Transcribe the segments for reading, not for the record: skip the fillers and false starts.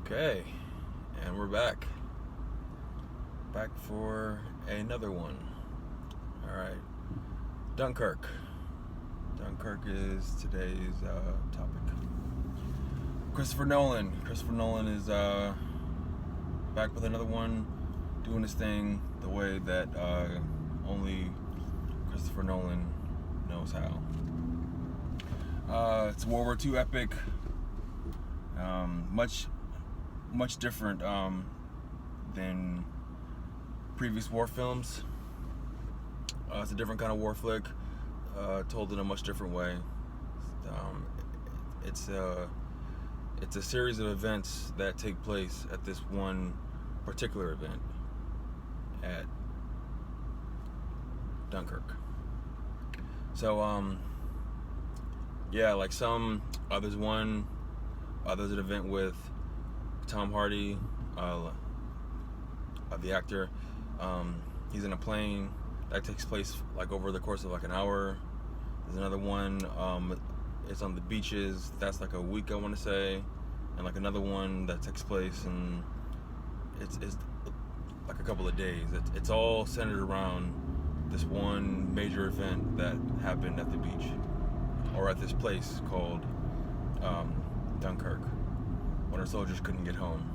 Okay, and we're back. Back for another one. Alright, Dunkirk. Dunkirk is today's topic. Christopher Nolan. Christopher Nolan is back with another one, doing his thing the way that only Christopher Nolan knows how. It's a World War II epic. Much different than previous war films. It's a different kind of war flick, told in a much different way. It's a series of events that take place at this one particular event at Dunkirk. So yeah, like some others there's an event with Tom Hardy, the actor. He's in a plane that takes place like over the course of like an hour. There's another one. It's on the beaches. That's like a week, I want to say, and like another one that takes place and it's like a couple of days. It's all centered around this one major event that happened at the beach or at this place called Dunkirk, when our soldiers couldn't get home.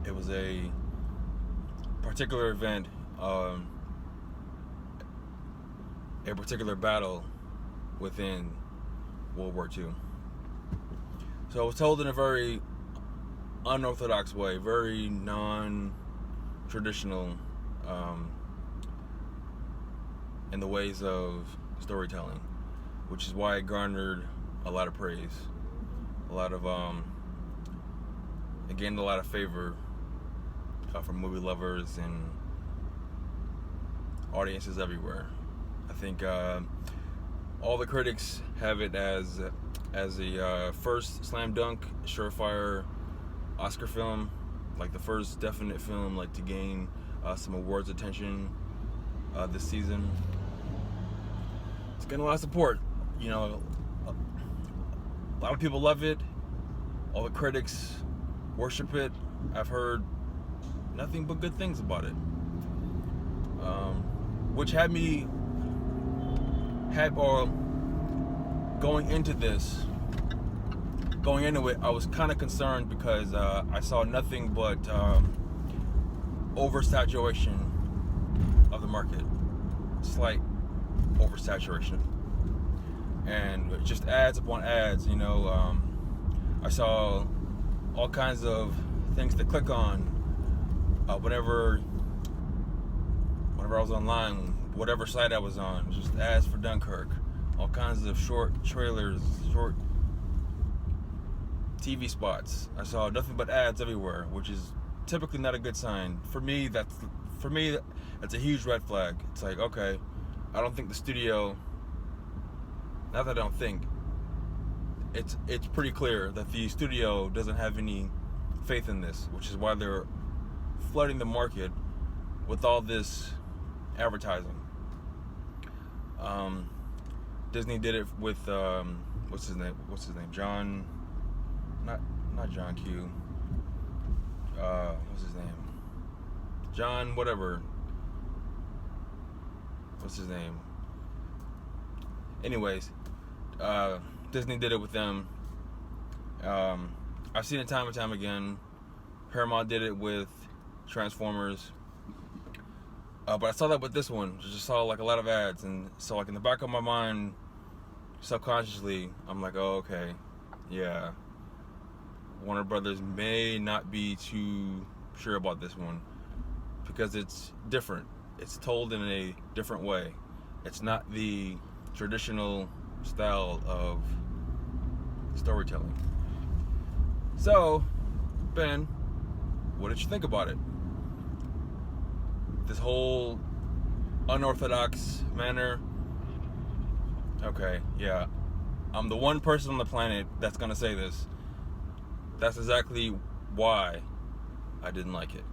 It was a particular event, a particular battle within World War II. So it was told in a very unorthodox way, very non-traditional in the ways of storytelling, which is why it garnered a lot of praise, a lot of it gained a lot of favor from movie lovers and audiences everywhere. I think all the critics have it as the first slam dunk, surefire Oscar film, like the first definite film like to gain some awards attention this season. It's getting a lot of support. You know, a lot of people love it. All the critics worship it. I've heard nothing but good things about it, which had going into it, I was kind of concerned because I saw nothing but oversaturation of the market, slight oversaturation, and just ads upon ads. You know, I saw all kinds of things to click on whenever I was online, whatever site I was on, just ads for Dunkirk, all kinds of short trailers, short TV spots. I saw nothing but ads everywhere, which is typically not a good sign. For me, that's a huge red flag. It's like, okay, I don't think the studio, not that I don't think, it's pretty clear that the studio doesn't have any faith in this, which is why they're flooding the market with all this advertising. Disney did it with what's his name? John, not John Q. What's his name? John whatever. What's his name? Anyways, Disney did it with them. I've seen it time and time again. Paramount did it with Transformers. But I saw that with this one. Just saw like a lot of ads, and so like in the back of my mind, subconsciously, I'm like, oh, okay, yeah, Warner Brothers may not be too sure about this one because it's different. It's told in a different way. It's not the traditional style of storytelling. So, Ben, what did you think about it? This whole unorthodox manner. Okay, yeah, I'm the one person on the planet that's gonna say this. That's exactly why I didn't like it.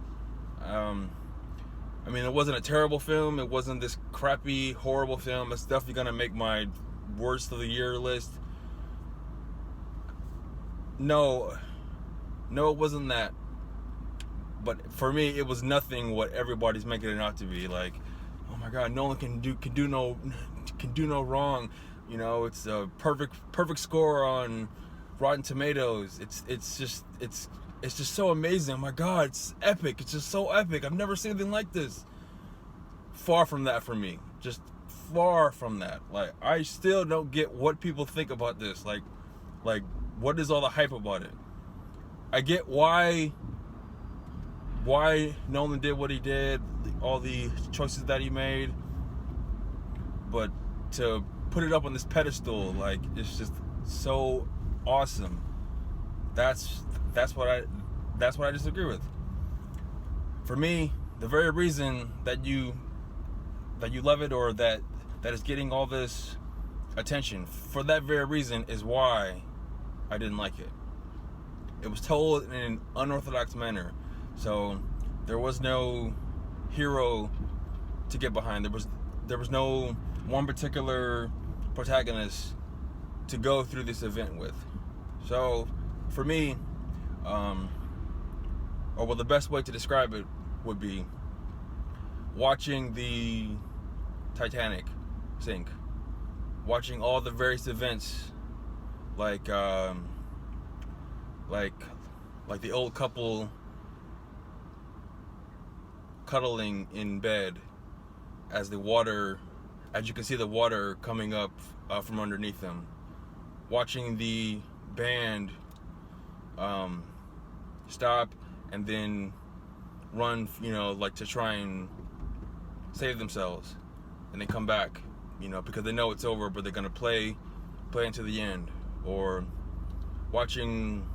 I mean, it wasn't a terrible film. It wasn't this crappy, horrible film. It's definitely gonna make my worst of the year list. No, No, it wasn't that. But for me, it was nothing what everybody's making it out to be. Like, oh my God, Nolan can do no wrong. You know, it's a perfect score on Rotten Tomatoes. It's just so amazing. Oh my God, it's epic. It's just so epic. I've never seen anything like this. Far from that for me. Just far from that. Like, I still don't get what people think about this. Like what is all the hype about it? I get why Nolan did what he did, all the choices that he made, but to put it up on this pedestal, like, it's just so awesome. That's what I disagree with. For me, the very reason that you love it, or that it's getting all this attention, for that very reason is why I didn't like it. It was told in an unorthodox manner. So there was no hero to get behind. There was no one particular protagonist to go through this event with. So for me, the best way to describe it would be watching the Titanic sink, watching all the various events, like the old couple cuddling in bed as you can see the water coming up from underneath them, watching the band stop and then run, to try and save themselves, and they come back, because they know it's over, but they're gonna play into the end. Or watching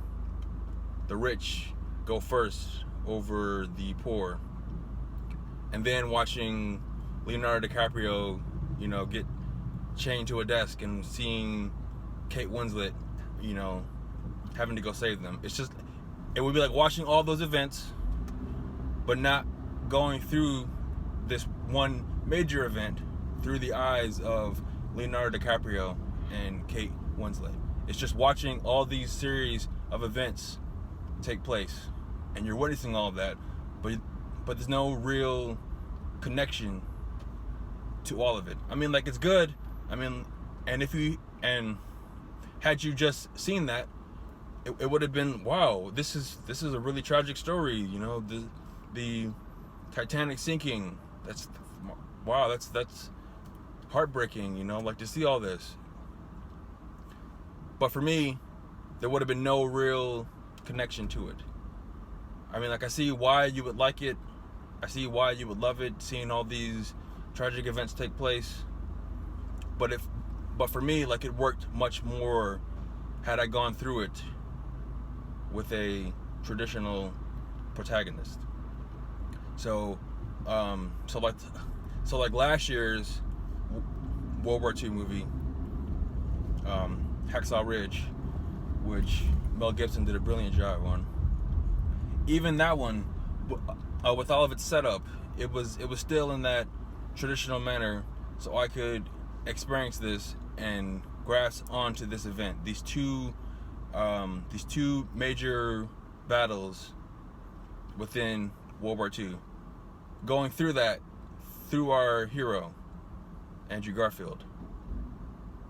the rich go first over the poor, and then watching Leonardo DiCaprio, get chained to a desk, and seeing Kate Winslet, having to go save them. It would be like watching all those events, but not going through this one major event through the eyes of Leonardo DiCaprio and Kate Winslet. It's just watching all these series of events take place, and you're witnessing all of that, but there's no real connection to all of it. I mean, like, it's good. I mean, and had you just seen that, it would have been, wow, this is a really tragic story. The Titanic sinking. That's heartbreaking. Like, to see all this. But for me, there would have been no real connection to it. I mean, like, I see why you would like it. I see why you would love it, seeing all these tragic events take place. But for me, like, it worked much more had I gone through it with a traditional protagonist. So like last year's World War II movie, Hacksaw Ridge, which Mel Gibson did a brilliant job on. Even that one, with all of its setup, it was still in that traditional manner, so I could experience this and grasp onto this event. These two major battles within World War II. Going through that through our hero, Andrew Garfield.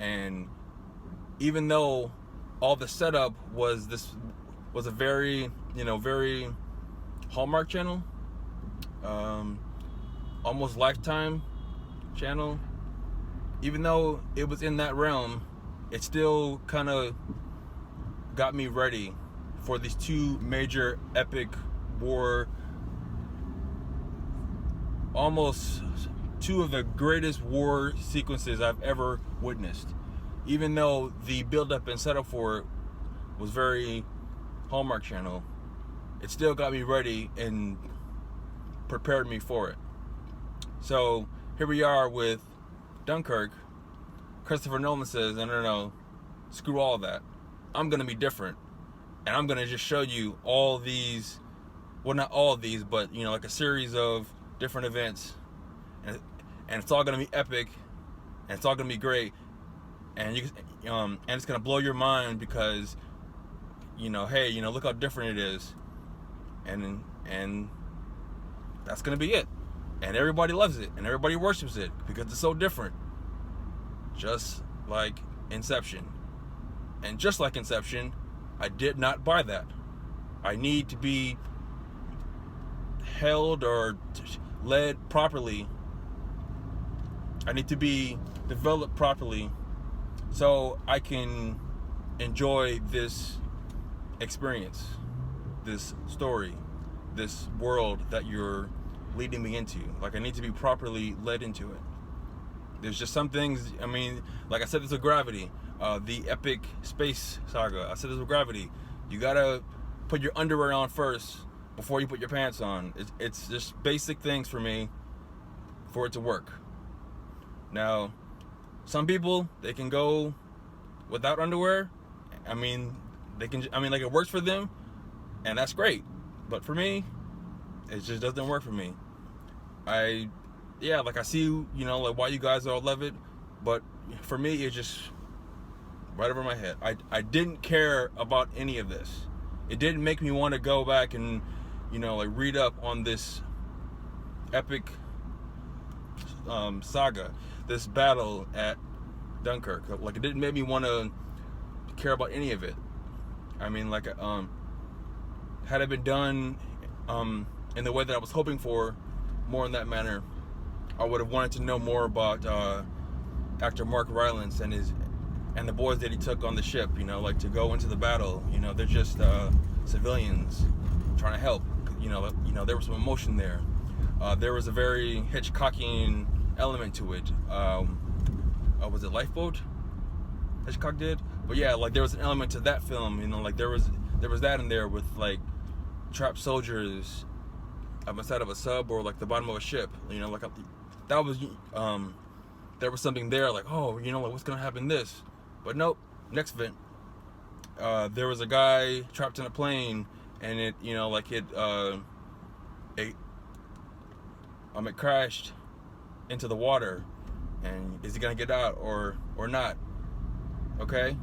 And even though all the setup was a very Hallmark Channel, almost Lifetime channel, even though it was in that realm, it still kind of got me ready for these two major epic war, almost two of the greatest war sequences I've ever witnessed. Even though the build-up and setup for it was very Hallmark Channel, it still got me ready and prepared me for it. So here we are with Dunkirk. Christopher Nolan says, no, screw all that. I'm going to be different. And I'm going to just show you all these, well, not all of these, but, like a series of different events. And it's all going to be epic. And it's all going to be great. And and it's going to blow your mind, because hey, look how different it is, and that's gonna be it, and everybody loves it and everybody worships it because it's so different, just like Inception. And just like Inception, I did not buy that. I need to be held or led properly. I need to be developed properly so I can enjoy this experience, this story, this world that you're leading me into. Like, I need to be properly led into it. There's just some things, like I said this with Gravity, the epic space saga. I said this with Gravity. You gotta put your underwear on first before you put your pants on. It's just basic things for me for it to work. Now, some people, they can go without underwear. It works for them, and that's great. But for me, it just doesn't work for me. I see, why you guys all love it, but for me, it's just right over my head. I didn't care about any of this. It didn't make me want to go back and, read up on this epic saga, this battle at Dunkirk. Like, it didn't make me want to care about any of it. Had it been done in the way that I was hoping for, more in that manner, I would have wanted to know more about actor Mark Rylance and the boys that he took on the ship. To go into the battle. They're just civilians trying to help. There was some emotion there. There was a very Hitchcockian element to it. Was it Lifeboat? Hitchcock did, but yeah, there was an element to that film. There was that in there with trapped soldiers inside of a sub or the bottom of a ship. That was there was something there. What's gonna happen this? But nope. Next event, there was a guy trapped in a plane, and it crashed into the water, and is he gonna get out or not? Okay.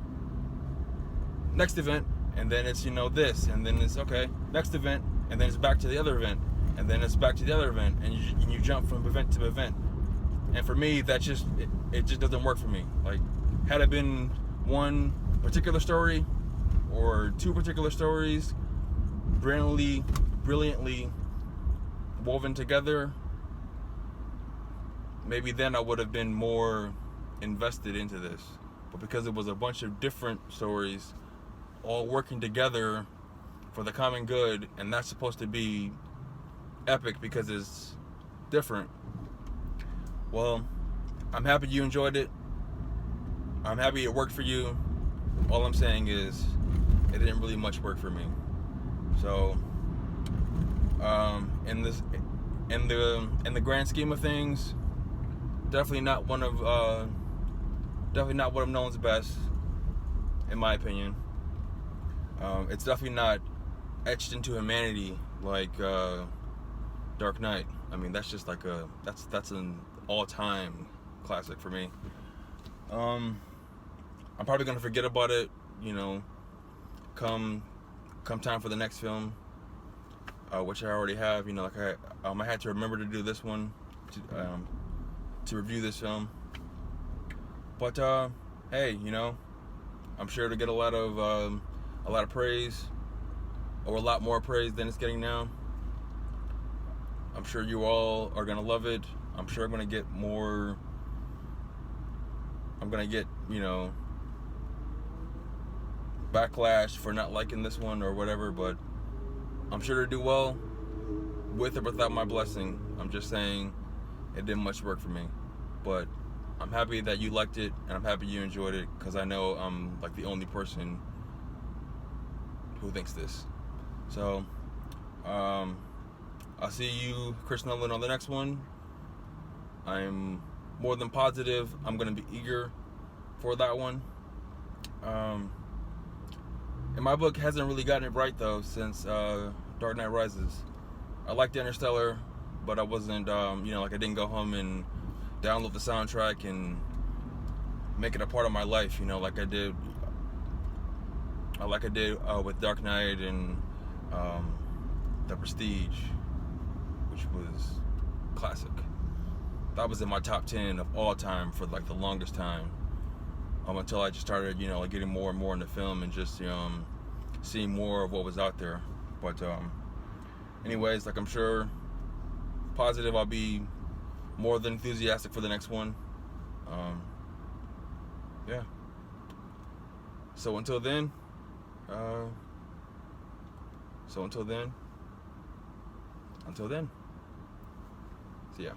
Next event, and then it's this, and then it's okay. Next event, and then it's back to the other event, and then it's back to the other event, and you jump from event to event. And for me, that just it just doesn't work for me. Had it been one particular story or two particular stories, brilliantly woven together, maybe then I would have been more invested into this. But because it was a bunch of different stories all working together for the common good, and that's supposed to be epic because it's different. Well, I'm happy you enjoyed it. I'm happy it worked for you. All I'm saying is it didn't really much work for me. So in the grand scheme of things, definitely not one of Nolan's best, in my opinion. It's definitely not etched into humanity like Dark Knight. That's just that's an all-time classic for me. I'm probably gonna forget about it, come time for the next film, which I already have. I had to remember to do this one to review this film. But hey, I'm sure to get a lot of praise, or a lot more praise than it's getting now. I'm sure you all are gonna love it. I'm sure I'm gonna get more. I'm gonna get backlash for not liking this one or whatever, but I'm sure to do well with or without my blessing. I'm just saying it didn't much work for me, but I'm happy that you liked it, and I'm happy you enjoyed it, because I know I'm the only person who thinks this. So I'll see you, Chris Nolan, on the next one. I'm more than positive I'm going to be eager for that one. And my book hasn't really gotten it right, though, since Dark Knight Rises. I liked Interstellar, but I wasn't, I didn't go home and download the soundtrack and make it a part of my life, like I did like I did with Dark Knight and The Prestige, which was classic. That was in my top 10 of all time for like the longest time, until I just started, like getting more and more into film and just seeing more of what was out there. But anyways, like I'm sure positive I'll be more than enthusiastic for the next one. Yeah. So until then, uh, until then, see ya.